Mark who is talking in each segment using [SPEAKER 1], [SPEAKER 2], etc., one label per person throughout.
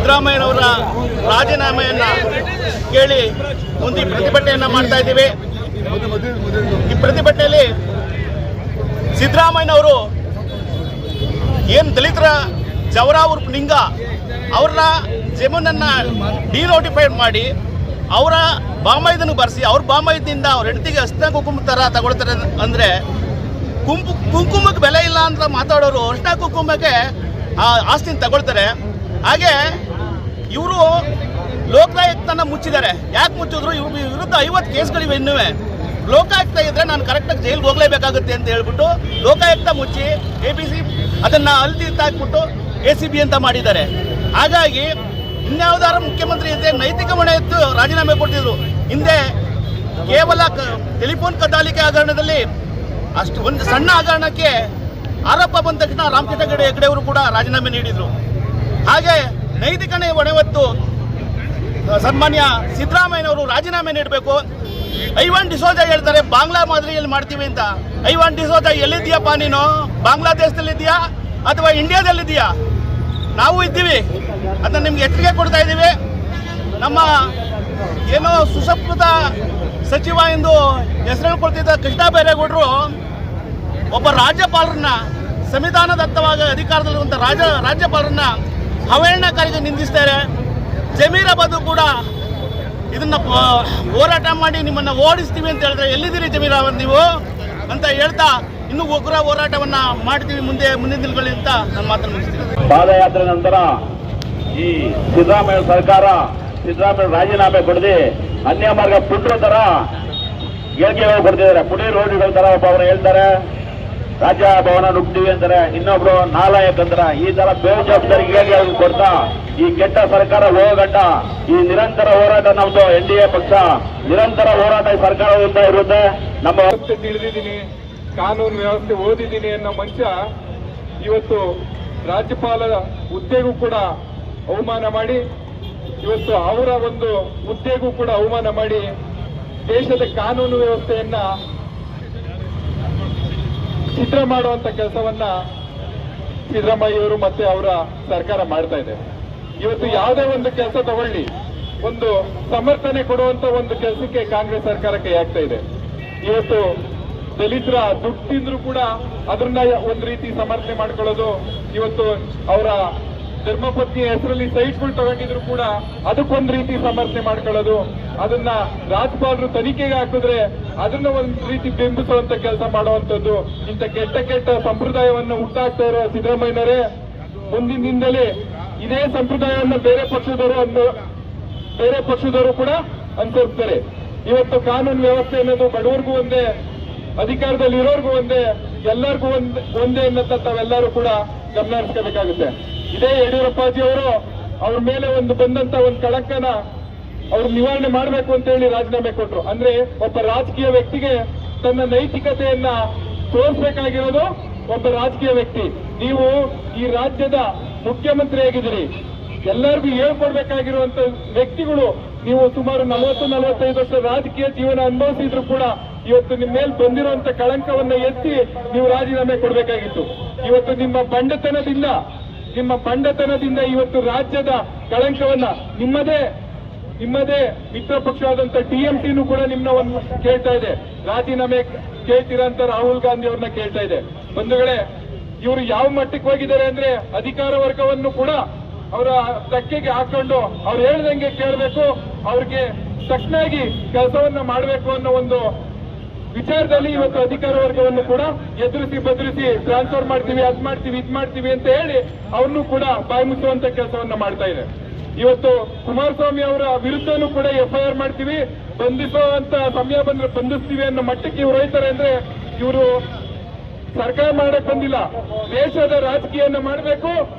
[SPEAKER 1] ಸಿದ್ದರಾಮಯ್ಯನವರ ರಾಜೀನಾಮೆಯನ್ನ ಕೇಳಿ ಮುಂದೆ ಪ್ರತಿಭಟನೆಯನ್ನ ಮಾಡ್ತಾ ಇದ್ದೀವಿ. ಈ ಪ್ರತಿಭಟನೆಯಲ್ಲಿ ಸಿದ್ದರಾಮಯ್ಯನವರು ಏನು ದಲಿತರ ಜವರ ಉರ್ಫ್ ನಿಂಗ ಅವ್ರನ್ನ ಜಮೀನನ್ನ ಡಿನೋಟಿಫೈಡ್ ಮಾಡಿ ಅವರ ಬಾಮೈದನ್ನು ಬರೆಸಿ ಅವ್ರ ಬಾಮೈದಿಂದ ಅವ್ರ ಹೆಂಡತಿಗೆ ಅರ್ಶಿನ ಕುಂಕುಮ ಥರ ತಗೊಳ್ತಾರೆ. ಅಂದರೆ ಕುಂಕುಮಕ್ಕೆ ಬೆಲೆ ಇಲ್ಲ ಅಂತ ಮಾತಾಡೋರು ಅರ್ಶಿನ ಕುಂಕುಮಕ್ಕೆ ಆಸ್ತಿನ ತಗೊಳ್ತಾರೆ. ಹಾಗೆ ಇವರು ಲೋಕಾಯುಕ್ತನ ಮುಚ್ಚಿದ್ದಾರೆ. ಯಾಕೆ ಮುಚ್ಚಿದ್ರು? ಇವ್ರ ವಿರುದ್ಧ 50 ಕೇಸ್ಗಳಿವೆ. ಇನ್ನೂ ಲೋಕಾಯುಕ್ತ ಇದ್ದರೆ ನಾನು ಕರೆಕ್ಟಾಗಿ ಜೈಲಿಗೆ ಹೋಗಲೇಬೇಕಾಗುತ್ತೆ ಅಂತ ಹೇಳ್ಬಿಟ್ಟು ಲೋಕಾಯುಕ್ತ ಮುಚ್ಚಿ APC ಅದನ್ನು ಹಲ್ದಿ ಹಾಕ್ಬಿಟ್ಟು ACB ಅಂತ ಮಾಡಿದ್ದಾರೆ. ಹಾಗಾಗಿ ಇನ್ಯಾವುದಾರ ಮುಖ್ಯಮಂತ್ರಿ ಇದ್ದರೆ ನೈತಿಕ ಹೊಣೆ ಎತ್ತು ರಾಜೀನಾಮೆ ಕೊಟ್ಟಿದ್ರು. ಹಿಂದೆ ಕೇವಲ ಟೆಲಿಫೋನ್ ಕದ್ದಾಲಿಕೆ ಹಗರಣದಲ್ಲಿ ಅಷ್ಟು ಒಂದು ಸಣ್ಣ ಹಗರಣಕ್ಕೆ ಆರೋಪ ಬಂದ ತಕ್ಷಣ ರಾಮಕೃಷ್ಣ ಹೆಗಡೆ ಅವರು ಕೂಡ ರಾಜೀನಾಮೆ ನೀಡಿದರು. ಹಾಗೆ ನೈತಿಕ ಹೊಣೆ ಹೊತ್ತು ಸನ್ಮಾನ್ಯ ಸಿದ್ದರಾಮಯ್ಯನವರು ರಾಜೀನಾಮೆ ನೀಡಬೇಕು. ಐವಾನ್ ಡಿಸೋಜಾ ಹೇಳ್ತಾರೆ ಬಾಂಗ್ಲಾ ಮಾದರಿಯಲ್ಲಿ ಮಾಡ್ತೀವಿ ಅಂತ. ಐವಾನ್ ಡಿಸೋಜಾ ಎಲ್ಲಿದ್ದೀಯಪ್ಪ ನೀನು? ಬಾಂಗ್ಲಾದೇಶದಲ್ಲಿದ್ದೀಯಾ ಅಥವಾ ಇಂಡಿಯಾದಲ್ಲಿದ್ದೀಯಾ? ನಾವು ಇದ್ದೀವಿ, ಅದನ್ನು ನಿಮ್ಗೆ ಎಚ್ಚರಿಕೆ ಕೊಡ್ತಾ ಇದ್ದೀವಿ. ನಮ್ಮ ಏನೋ ಸುಸಂಸ್ಕೃತ ಸಚಿವ ಎಂದು ಹೆಸರು ಹೇಳ್ಕೊಳ್ತಿದ್ದ ಕೃಷ್ಣ ಬೈರೇಗೌಡರು ಒಬ್ಬ ರಾಜ್ಯಪಾಲರನ್ನ, ಸಂವಿಧಾನದತ್ತವಾಗಿ ಅಧಿಕಾರದಲ್ಲಿರುವಂಥ ರಾಜ್ಯಪಾಲರನ್ನ ಅವಹೇಳನಕಾರಿಗೆ ನಿಂದಿಸ್ತಾರೆ. ಜಮೀರಾಬಾದ್ ಕೂಡ ಇದನ್ನ ಹೋರಾಟ ಮಾಡಿ ನಿಮ್ಮನ್ನು ಓಡಿಸ್ತೀವಿ ಅಂತ ಹೇಳಿದ್ರೆ ಎಲ್ಲಿದ್ದೀರಿ ಜಮೀರಾಬಾದ್ ನೀವು ಅಂತ ಹೇಳ್ತಾ ಇನ್ನೂ ಉಗ್ರ ಹೋರಾಟವನ್ನ ಮಾಡ್ತೀವಿ ಮುಂದಿನ ದಿನಗಳಲ್ಲಿ ಅಂತ ನಾನು ಮಾತನ್ನು ಮುಗಿಸ್ತೀನಿ.
[SPEAKER 2] ಪಾದಯಾತ್ರೆ ನಂತರ ಈ ಸಿದ್ದರಾಮಯ್ಯ ಸರ್ಕಾರ ಸಿದ್ದರಾಮಯ್ಯ ರಾಜೀನಾಮೆ ಕೊಡದೆ ಅನ್ಯ ಮಾರ್ಗ ಪುಟ್ರ ತರ ಹೇಳಿಕೆಗಳು ಕೊಡ್ತಿದ್ದಾರೆ. ಪುಡಿ ರೋಡ್ಗಳ ತರ ಒಬ್ಬ ಅವರು ಹೇಳ್ತಾರೆ ರಾಜ್ಯ ಭವನ ನುಗ್ತೀವಿ ಅಂತಾರೆ, ಇನ್ನೊಬ್ರು ನಾಲಾಯಕ್ ಅಂತಾರೆ. ಈ ತರ ಬೇಜವಾಬ್ದಾರಿ ಹೇಳಿಕೆಗಳನ್ನು ಕೊಡ್ತಾ ಈ ಕೆಟ್ಟ ಸರ್ಕಾರ ಹೋಗಂಟ ಈ ನಿರಂತರ ಹೋರಾಟ ನಮ್ದು NDA ಪಕ್ಷ ನಿರಂತರ ಹೋರಾಟ ಸರ್ಕಾರದಿಂದ ಇರುತ್ತೆ. ನಮ್ಮ
[SPEAKER 3] ತಿಳಿದಿದ್ದೀನಿ, ಕಾನೂನು ವ್ಯವಸ್ಥೆ ಓದಿದ್ದೀನಿ ಅನ್ನೋ ಮನುಷ್ಯ ಇವತ್ತು ರಾಜ್ಯಪಾಲರ ಹುದ್ದೆಗೂ ಕೂಡ ಅವಮಾನ ಮಾಡಿ, ಇವತ್ತು ಅವರ ಒಂದು ಹುದ್ದೆಗೂ ಕೂಡ ಅವಮಾನ ಮಾಡಿ ದೇಶದ ಕಾನೂನು ವ್ಯವಸ್ಥೆಯನ್ನ ಚಿತ್ರ ಮಾಡುವಂತ ಕೆಲಸವನ್ನ ಸಿದ್ದರಾಮಯ್ಯವರು ಮತ್ತೆ ಅವರ ಸರ್ಕಾರ ಮಾಡ್ತಾ ಇದೆ. ಇವತ್ತು ಯಾವುದೇ ಒಂದು ಕೆಲಸ ತಗೊಳ್ಳಿ, ಒಂದು ಸಮರ್ಥನೆ ಕೊಡುವಂತ ಒಂದು ಕೆಲಸಕ್ಕೆ ಕಾಂಗ್ರೆಸ್ ಸರ್ಕಾರ ಕೈ ಆಗ್ತಾ ಇದೆ. ಇವತ್ತು ದಲಿತರ ದುಡ್ಡು ತಿಂದ್ರು ಕೂಡ ಅದನ್ನ ಒಂದು ರೀತಿ ಸಮರ್ಥನೆ ಮಾಡ್ಕೊಳ್ಳೋದು, ಇವತ್ತು ಅವರ ಧರ್ಮಪತ್ನಿ ಹೆಸರಲ್ಲಿ ಸೈಟ್ಗಳು ತಗೊಂಡಿದ್ರು ಕೂಡ ಅದಕ್ಕೊಂದು ರೀತಿ ಸಮರ್ಥನೆ ಮಾಡ್ಕೊಳ್ಳೋದು, ಅದನ್ನ ರಾಜ್ಯಪಾಲರು ತನಿಖೆಗೆ ಹಾಕಿದ್ರೆ ಅದನ್ನ ಒಂದು ರೀತಿ ಬಿಂಬಿಸುವಂತ ಕೆಲಸ ಮಾಡುವಂತದ್ದು, ಇಂಥ ಕೆಟ್ಟ ಕೆಟ್ಟ ಸಂಪ್ರದಾಯವನ್ನು ಹುಟ್ಟಾಕ್ತಾ ಇರೋ ಸಿದ್ದರಾಮಯ್ಯನವರೇ ಮುಂದಿನ ದಿನದಲ್ಲಿ ಇದೇ ಸಂಪ್ರದಾಯವನ್ನು ಬೇರೆ ಪಕ್ಷದವರು ಕೂಡ ಅನುಸರಿಸ್ತಾರೆ. ಇವತ್ತು ಕಾನೂನು ವ್ಯವಸ್ಥೆ ಅನ್ನೋದು ಬಡವರಿಗೂ ಒಂದೇ, ಅಧಿಕಾರದಲ್ಲಿ ಇರೋರ್ಗೂ ಒಂದೇ, ಎಲ್ಲರಿಗೂ ಒಂದೇ ಅನ್ನೋಂಥ ತಾವೆಲ್ಲರೂ ಕೂಡ ಗಮನ ಹರಿಸಬೇಕಾಗುತ್ತೆ. ಇದೇ ಯಡಿಯೂರಪ್ಪಾಜಿ ಅವರು ಅವ್ರ ಮೇಲೆ ಬಂದಂತ ಒಂದು ಕಳಂಕನ ಅವ್ರು ನಿವಾರಣೆ ಮಾಡಬೇಕು ಅಂತ ಹೇಳಿ ರಾಜೀನಾಮೆ ಕೊಟ್ರು. ಅಂದ್ರೆ ಒಬ್ಬ ರಾಜಕೀಯ ವ್ಯಕ್ತಿಗೆ ತನ್ನ ನೈತಿಕತೆಯನ್ನ ತೋರಿಸಬೇಕಾಗಿರೋದು ಒಬ್ಬ ರಾಜಕೀಯ ವ್ಯಕ್ತಿ. ನೀವು ಈ ರಾಜ್ಯದ ಮುಖ್ಯಮಂತ್ರಿ ಆಗಿದ್ದೀರಿ, ಎಲ್ಲರಿಗೂ ಹೇಳ್ಕೊಡ್ಬೇಕಾಗಿರುವಂತ ವ್ಯಕ್ತಿಗಳು. ನೀವು ಸುಮಾರು 40-45 ವರ್ಷ ರಾಜಕೀಯ ಜೀವನ ಅನುಭವಿಸಿದ್ರು ಕೂಡ ಇವತ್ತು ನಿಮ್ಮ ಮೇಲೆ ಬಂದಿರುವಂತ ಕಳಂಕವನ್ನ ಎತ್ತಿ ನೀವು ರಾಜೀನಾಮೆ ಕೊಡಬೇಕಾಗಿತ್ತು. ಇವತ್ತು ನಿಮ್ಮ ಬಂಡತನದಿಂದ ಇವತ್ತು ರಾಜ್ಯದ ಕಳಂಕವನ್ನ ನಿಮ್ಮದೇ ಮಿತ್ರ ಪಕ್ಷವಾದಂತ TMCನೂ ಕೂಡ ನಿಮ್ಮನ್ನ ಕೇಳ್ತಾ ಇದೆ, ರಾಜೀನಾಮೆ ಕೇಳ್ತೀರಾ ಅಂತ ರಾಹುಲ್ ಗಾಂಧಿ ಅವ್ರನ್ನ ಕೇಳ್ತಾ ಇದೆ. ಬಂಧುಗಳೇ, ಇವರು ಯಾವ ಮಟ್ಟಕ್ಕೆ ಹೋಗಿದ್ದಾರೆ ಅಂದ್ರೆ ಅಧಿಕಾರ ವರ್ಗವನ್ನು ಕೂಡ ಅವರ ತೆಕ್ಕೆಗೆ ಹಾಕೊಂಡು ಅವ್ರು ಹೇಳ್ದಂಗೆ ಕೇಳಬೇಕು, ಅವ್ರಿಗೆ ತಕ್ಕನಾಗಿ ಕೆಲಸವನ್ನ ಮಾಡಬೇಕು ಅನ್ನೋ ಒಂದು ವಿಚಾರದಲ್ಲಿ ಇವತ್ತು ಅಧಿಕಾರ ವರ್ಗವನ್ನು ಕೂಡ ಎದುರಿಸಿ ಬದರಿಸಿ ಟ್ರಾನ್ಸ್ಫರ್ ಮಾಡ್ತೀವಿ, ಅದ್ ಮಾಡ್ತೀವಿ, ಇದ್ ಮಾಡ್ತೀವಿ ಅಂತ ಹೇಳಿ ಅವ್ರನ್ನೂ ಕೂಡ ಬಾಯಿ ಮುಚ್ಚುವಂತ ಕೆಲಸವನ್ನ ಮಾಡ್ತಾ ಇದೆ. ಇವತ್ತು ಕುಮಾರಸ್ವಾಮಿ ಅವರ ವಿರುದ್ಧನೂ ಕೂಡ FIR ಮಾಡ್ತೀವಿ, ಬಂಧಿಸುವಂತ ಸಮಯ ಬಂದ್ರೆ ಬಂಧಿಸ್ತೀವಿ ಅನ್ನೋ ಮಟ್ಟಕ್ಕೆ ಇವ್ರು ಹೋಯ್ತಾರೆ. ಅಂದ್ರೆ ಇವರು ಸರ್ಕಾರ ಮಾಡಕ್ ಬಂದಿಲ್ಲ, ದೇಶದ ರಾಜಕೀಯನ ಮಾಡಬೇಕು.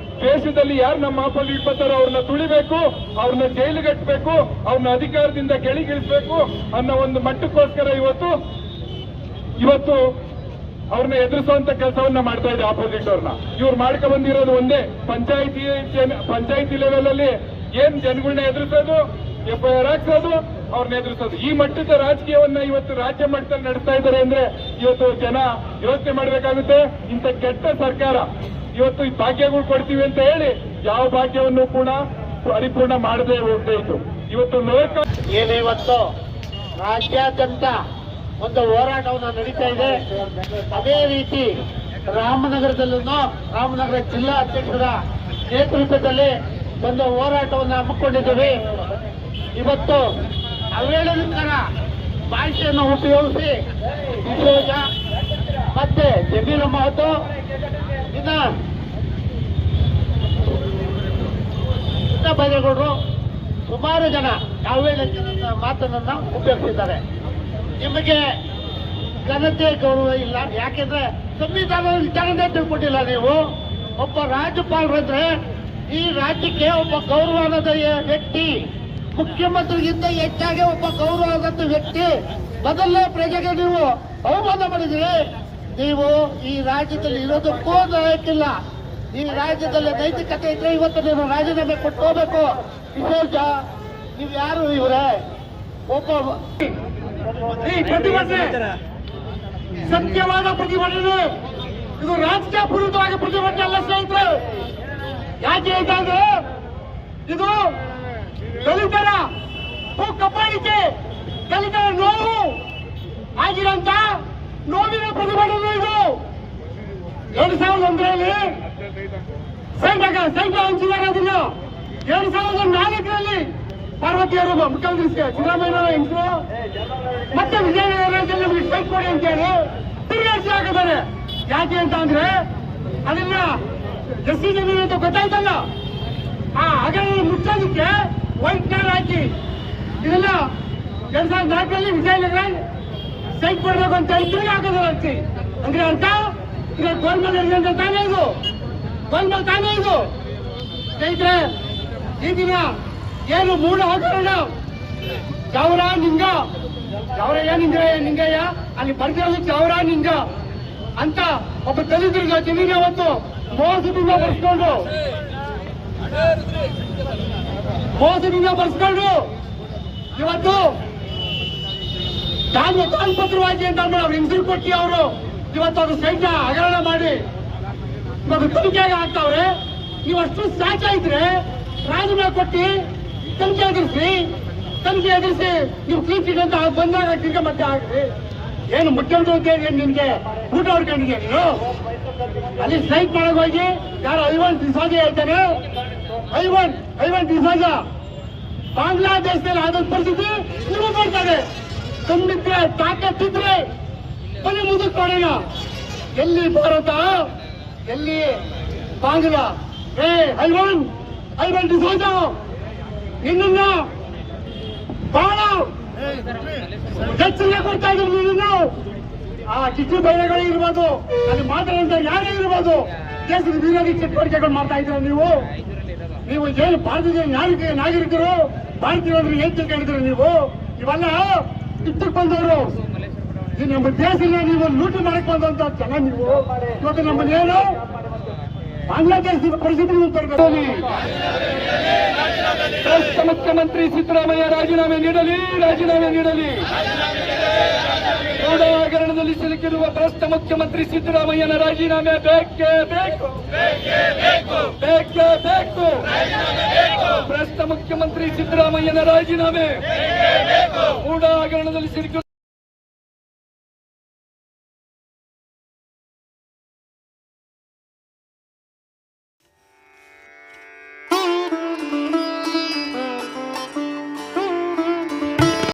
[SPEAKER 3] ದೇಶದಲ್ಲಿ ಯಾರು ನಮ್ಮ ಆಪೋಸಿಟ್ ಬರ್ತಾರೋ ಅವ್ರನ್ನ ತುಳಿಬೇಕು, ಅವ್ರನ್ನ ಜೈಲಿಗಟ್ಟಬೇಕು, ಅವ್ರನ್ನ ಅಧಿಕಾರದಿಂದ ಕೆಳಗಿಳಿಸಬೇಕು ಅನ್ನೋ ಒಂದು ಮಟ್ಟಕ್ಕೋಸ್ಕರ ಇವತ್ತು ಅವ್ರನ್ನ ಎದುರಿಸುವಂತ ಕೆಲಸವನ್ನ ಮಾಡ್ತಾ ಇದೆ ಆಪೋಸಿಟ್ ಅವ್ರನ್ನ. ಇವ್ರು ಮಾಡ್ಕೊ ಬಂದಿರೋದು ಒಂದೇ, ಪಂಚಾಯಿತಿ ಲೆವೆಲ್ ಅಲ್ಲಿ ಏನ್ ಜನಗಳನ್ನ ಎದುರಿಸೋದು, FIR ಹಾಕ್ಸೋದು, ಅವ್ರನ್ನ ಎದುರಿಸೋದು. ಈ ಮಟ್ಟದ ರಾಜಕೀಯವನ್ನ ಇವತ್ತು ರಾಜ್ಯ ಮಟ್ಟದಲ್ಲಿ ನಡೆಸ್ತಾ ಇದ್ದಾರೆ ಅಂದ್ರೆ ಇವತ್ತು ಜನ ಯೋಚನೆ ಮಾಡಬೇಕಾಗುತ್ತೆ. ಇಂಥ ಕೆಟ್ಟ ಸರ್ಕಾರ ಇವತ್ತು ಈ ಭಾಗ್ಯಗಳು ಕೊಡ್ತೀವಿ ಅಂತ ಹೇಳಿ ಯಾವ ಭಾಗ್ಯವನ್ನು ಕೂಡ ಪರಿಪೂರ್ಣ ಮಾಡದೇ ಹೋಗ್ತಾ ಇತ್ತು. ಇವತ್ತು ಲೋಕ
[SPEAKER 4] ಏನಿವತ್ತು ರಾಜ್ಯಾದ್ಯಂತ ಒಂದು ಹೋರಾಟವನ್ನು ನಡೀತಾ ಇದೆ. ಅದೇ ರೀತಿ ರಾಮನಗರದಲ್ಲೂ ರಾಮನಗರ ಜಿಲ್ಲಾ ಅಧ್ಯಕ್ಷರ ನೇತೃತ್ವದಲ್ಲಿ ಒಂದು ಹೋರಾಟವನ್ನು ಹಮ್ಮಿಕೊಂಡಿದ್ದೀವಿ. ಇವತ್ತು ಅವಹೇಳನಕರ ಭಾಷೆಯನ್ನು ಉಪಯೋಗಿಸಿ ಡಿಸೋಜ ಮತ್ತೆ ಜಮೀರ್ ಮಹತೋ ಇನ್ನ ಬೈರೇಗೌಡರು ಸುಮಾರು ಜನ ಅವಹೇಳನದ ಮಾತನ್ನ ಉಪಯೋಗಿಸಿದ್ದಾರೆ. ನಿಮಗೆ ಘನತೆ ಗೌರವ ಇಲ್ಲ. ಯಾಕೆಂದ್ರೆ ಸಂವಿಧಾನದ ವಿಚಾರನೇ ತಿಳ್ಕೊಂಡಿಲ್ಲ ನೀವು. ಒಬ್ಬ ರಾಜ್ಯಪಾಲರಂದ್ರೆ ಈ ರಾಜ್ಯಕ್ಕೆ ಒಬ್ಬ ಗೌರವಾದ ವ್ಯಕ್ತಿ, ಮುಖ್ಯಮಂತ್ರಿಗಿಂತ ಹೆಚ್ಚಾಗಿ ಒಬ್ಬ ಗೌರವಾದಂತ ವ್ಯಕ್ತಿ. ಮೊದಲನೇ ಪ್ರಜೆಗೆ ನೀವು ಅವಮಾನ ಮಾಡಿದ್ರಿ. ನೀವು ಈ ರಾಜ್ಯದಲ್ಲಿ ಇರೋದಕ್ಕೂ ಲಾಯಕ್ಕಿಲ್ಲ. ಈ ರಾಜ್ಯದಲ್ಲಿ ನೈತಿಕತೆ ಇದ್ರೆ ಇವತ್ತು ನೀವು ರಾಜೀನಾಮೆ ಕೊಟ್ಟು ಹೋಗ್ಬೇಕು. ವಿಶೇಷ ನೀವು ಯಾರು ಇವರೇ ಒಬ್ಬ ಈ ಪ್ರತಿಭಟನೆ ಸತ್ಯವಾದ ಪ್ರತಿಭಟನೆ, ಇದು ರಾಜಕೀಯ ಪೂರಿತವಾಗಿ ಪ್ರತಿಭಟನೆ ಅಲ್ಲ ಸ್ನೇಹಿತರೆ. ಯಾಕೆ ಅಂತಂದ್ರೆ ಇದು ದಲಿತರ ಕಪ್ಪಾಳಿಕೆ, ದಲಿತರ ನೋವು ಆಗಿರಂತ ನೋವಿನ ಪ್ರತಿಭಟನೆ ಇದು. 2001ರಲ್ಲಿ ಸೈನ್ಯ ಹಂಚಿದ್ದಾರೆ. ಅದನ್ನ 2004ರಲ್ಲಿ ಪಾರ್ವತಿಯವರು ಮುಖ್ಯಮಂತ್ರಿ ಸಿದ್ದರಾಮಯ್ಯ ಹೆಂಗರು ಮತ್ತೆ ವಿಜಯನಗರದಲ್ಲಿ ನಮಗೆ ಸ್ಟ್ರೈಕ್ ಕೊಡಿ ಅಂತ ಹೇಳಿ ತಿರುಗಾಡಿಸಿ ಹಾಕಿದ್ದಾರೆ. ಯಾಕೆ ಅಂತ ಅಂದ್ರೆ ಅದನ್ನ ಎಸ್ ಜಮೀನು ಅಂತ ಗೊತ್ತಾಯ್ತಲ್ಲ, ಆ ಹಗರಣ ಮುಚ್ಚೋದಕ್ಕೆ ವೈಟ್ ಕಾರ್ಡ್ ಹಾಕಿ ಇದೆಲ್ಲ 2004ರಲ್ಲಿ ವಿಜಯನಗರ ಸ್ಟ್ರೈಕ್ ಕೊಡಬೇಕು ಅಂತ ಹೇಳಿ ತಿರುಗಿ ಹಾಕಿದ್ದಾರೆ ಅಂತೆ. ಅಂದ್ರೆ ಅಂತ ಈಗ ಗೋಲ್ಮಾಲ್ ಅಂತ ತಾನೇ ಇದು, ಗೋಲ್ಮಾಲ್ ತಾನೇ ಇದು ಸ್ನೇಹಿತರೆ. ಈ ದಿನ ಏನು ಮೂಲ ಹಗರಣ ಚೌರ ನಿಂಗ, ಚೌರಯ್ಯ ನಿಂಗಯ್ಯ ಅಲ್ಲಿ ಬರ್ತಿರೋದು ಚೌರ ನಿಂಗ ಅಂತ ಒಬ್ಬ ದಲಿತರಿಗೆ ಜಮೀನು ಅವತ್ತು ಮೋಸದಿಂದ ಬರ್ಸ್ಕೊಂಡು ಇವತ್ತು ತಾಲ್ಪತ್ರವಾಗಿ ಅಂತ ಅವ್ರು ಹೆಂಗರು ಕೊಟ್ಟಿ ಅವರು ಇವತ್ತು ಅದು ಸೈನ್ಯ ಹಗರಣ ಮಾಡಿ ಇವಾಗ ತನಿಖೆಗೆ ಹಾಕ್ತಾವ್ರೆ. ನೀವು ಅಷ್ಟು ಸಾಚ ಇದ್ರೆ ರಾಜೀನಾಮೆ ಕೊಟ್ಟು ತನಿಖೆ ಎದುರಿಸಿ ನೀವು ಕ್ಲೀನ್ ಚಿಟ್ ಅಂತ ಬಂದಾಗ ತಿರ್ಗ ಮತ್ತೆ ಆಗ್ರಿ. ಏನು ಮುಖ್ಯಮಂತ್ರಿ ಅಂತ ನಿಮ್ಗೆ ಊಟ ಹೊಡ್ಕೊಂಡಿದ್ಯಾ ನೀನು? ಅಲ್ಲಿ ಸ್ಟ್ರೈಕ್ ಮಾಡಕ್ ಹೋಗಿ ಯಾರು ಐವನ್ ಡಿಸಾಜ ಹೇಳ್ತಾನೆ. ಐವನ್ ಡಿಸಾಜ ಬಾಂಗ್ಲಾದೇಶದಲ್ಲಿ ಆದ ಪರಿಸ್ಥಿತಿ ನೀವು ಮಾಡ್ತಾರೆ. ತುಂಬಿದ್ರೆ ತಾಕತ್ತಿದ್ರೆ ಬನ್ನಿ ಮುಂದಕ್ಕೆ ಮಾಡೋಣ. ಎಲ್ಲಿ ಭಾರತ, ಎಲ್ಲಿ ಬಾಂಗ್ಲಾ? ಐವನ್ ಡಿಸಾಜ ನಿನ್ನ ಬಹಳ ಎಚ್ಚರಿಕೆ ಕೊಡ್ತಾ ಇದ್ರು. ನೀನು ಆ ಕಿಚ್ಚು ಬೈರೆಗಳು ಇರ್ಬೋದು, ಅಲ್ಲಿ ಮಾತಾಡುವಂತ ಯಾರೇ ಇರ್ಬೋದು, ದೇಶದ ವಿರೋಧಿ ಚಟುವಟಿಕೆಗಳು ಮಾಡ್ತಾ ಇದ್ರ ನೀವು ಏನು ಭಾರತೀಯ ನಾಗರಿಕರು ಭಾರತೀಯರು ಏನ್ ತಿಳ್ಕೊಂಡಿದ್ರು ನೀವು? ಇವೆಲ್ಲ ಕಿತ್ತಕ್ಕೆ ಬಂದವರು. ಈ ನಮ್ಮ ದೇಶನ ನೀವು ಲೂಟಿ ಮಾಡಕ್ ಬಂದಂತ ಜನ ನೀವು. ಇವತ್ತು ನಮ್ಮನ್ನೇನು ಬಾಂಗ್ಲಾದೇಶದ ಪರಿಸ್ಥಿತಿ ನೀವು ತರಬೇಕು.
[SPEAKER 3] ಭ್ರಷ್ಟ ಮುಖ್ಯಮಂತ್ರಿ ಸಿದ್ದರಾಮಯ್ಯ ರಾಜೀನಾಮೆ ನೀಡಲಿ. ಗೌಡ ಹಗರಣದಲ್ಲಿ ಸಿಲುಕಿರುವ ಭ್ರಷ್ಟ ಮುಖ್ಯಮಂತ್ರಿ ಸಿದ್ದರಾಮಯ್ಯನ ರಾಜೀನಾಮೆ ಬೇಕೇ ಬೇಕು. ಭ್ರಷ್ಟ ಮುಖ್ಯಮಂತ್ರಿ ಸಿದ್ದರಾಮಯ್ಯನ ರಾಜೀನಾಮೆ. ಗೌಡ ಹಗರಣದಲ್ಲಿ ಸಿಲುಕಿರುವ